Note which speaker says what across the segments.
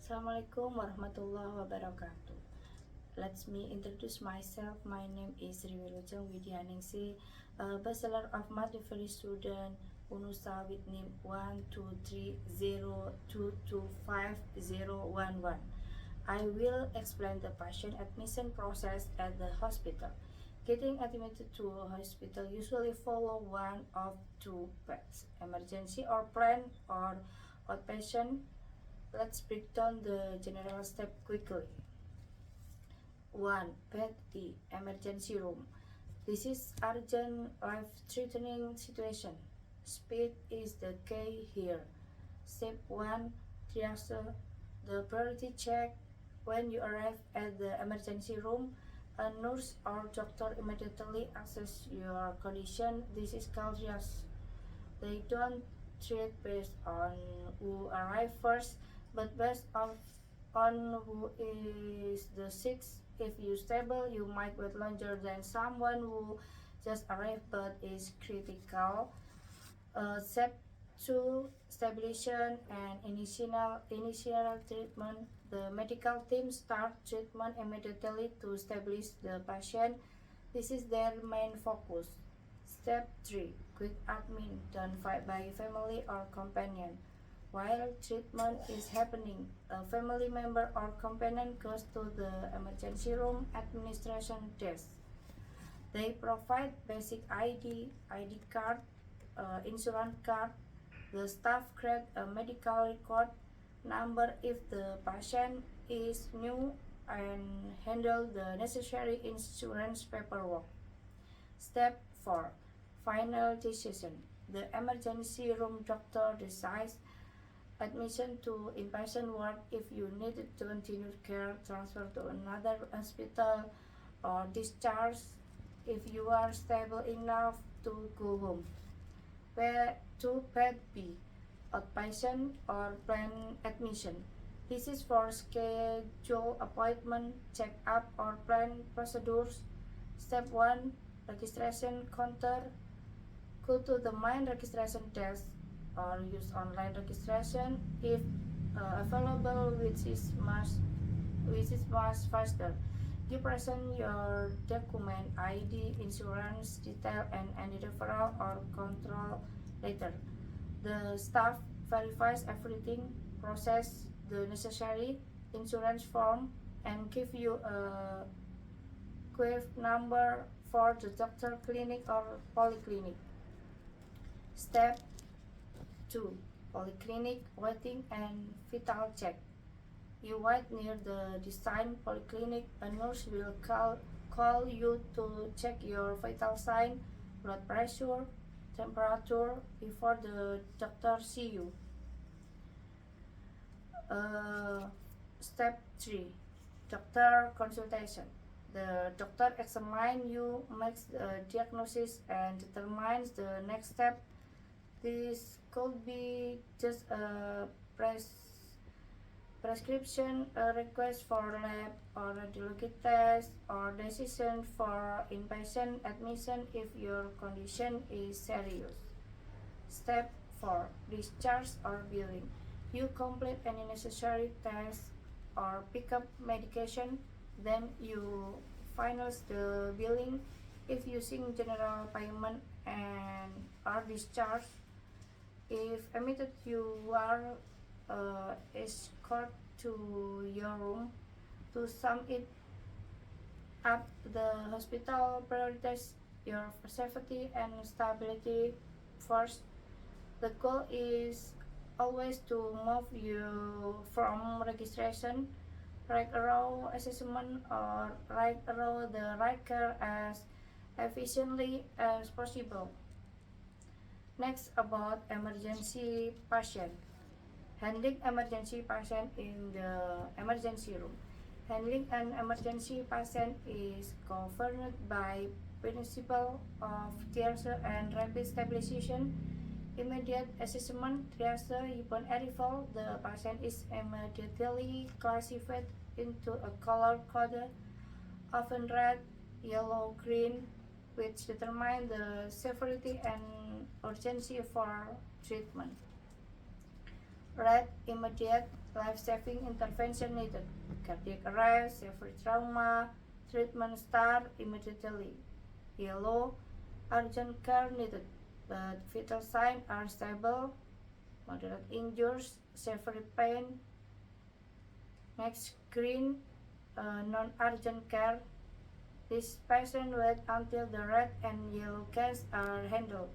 Speaker 1: Assalamualaikum warahmatullahi wabarakatuh. Let me introduce myself. My name is Riwilujeng Widyaningsih, a Bachelor of Math Degree student, UNUSA with NIM 12302250011. I will explain the patient admission process at the hospital. Getting admitted to a hospital usually follow one of two paths: emergency or planned or outpatient. Let's break down the general step quickly. 1. Bed D. Emergency room. This is urgent, life-threatening situation. Speed is the key here. Step 1. Triage. The priority check. When you arrive at the emergency room, a nurse or doctor immediately assess your condition. This is called triage. They don't treat based on who arrived first, but based on who is the sick. If you stable, you might wait longer than someone who just arrived but is critical. Step 2. Stabilization and initial treatment. The medical team start treatment immediately to stabilize the patient. This is their main focus. Step 3. Quick admin done by family or companion. While treatment is happening, a family member or companion goes to the emergency room administration desk. They provide basic ID card, insurance card. The staff create a medical record number if the patient is new and handle the necessary insurance paperwork. Step 4. Final decision. The emergency room doctor decides admission to inpatient ward if you need to continue care, transfer to another hospital, or discharge if you are stable enough to go home. Pad B. Outpatient or planned admission. This is for schedule appointment, check-up, or planned procedures. Step 1. Registration counter. Go to the main registration desk or use online registration if available, which is much faster. You present your document, ID, insurance detail, and any referral or control letter. The staff verifies everything, process the necessary insurance form, and give you a quick number for the doctor, clinic, or polyclinic. Step 2. Polyclinic waiting and vital check. You wait near the design polyclinic. A nurse will call you to check your vital sign, blood pressure, temperature before the doctor see you. Step 3. Doctor consultation. The doctor examines you, makes the diagnosis, and determines the next step. This could be just a prescription, a request for lab or radiology test, or decision for inpatient admission if your condition is serious. Step 4. Discharge or billing. You complete any necessary tests or pick up medication, then you finalize the billing if using general payment and are discharged. If admitted, you are escorted to your room. To sum it up, the hospital prioritizes your safety and stability first. The goal is always to move you from registration, right around assessment, or right around the right care as efficiently as possible. Next, about emergency patient. Handling emergency patient in the emergency room. Handling an emergency patient is governed by principle of triage and rapid stabilization. Immediate assessment triage. Upon arrival, the patient is immediately classified into a color code, often red, yellow, green, which determine the severity and urgency for treatment. Red, immediate, life-saving intervention needed. Cardiac arrest, severe trauma, treatment start immediately. Yellow, urgent care needed, but vital signs are stable. Moderate injuries, severe pain. Next, green, non-urgent care. This patient wait until the red and yellow case are handled.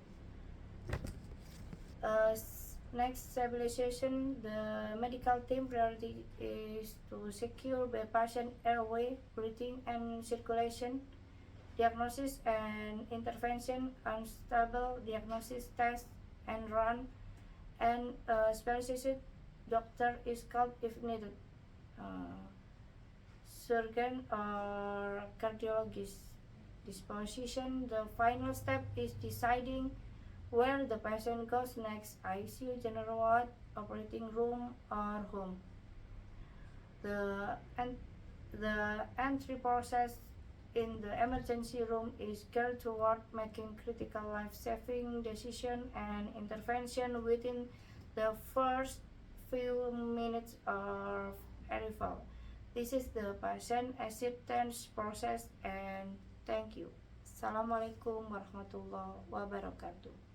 Speaker 1: Next, stabilization. The medical team priority is to secure the patient airway, breathing, and circulation. Diagnosis and intervention, unstable diagnosis, test and run, and specialist doctor is called if needed. Surgeon or cardiologist. Disposition. The final step is deciding where the patient goes next: ICU, general ward, operating room, or home. The entry process in the emergency room is geared toward making critical life-saving decisions and intervention within the first few minutes of arrival. This is the patient acceptance process, and thank you. Assalamualaikum warahmatullahi wabarakatuh.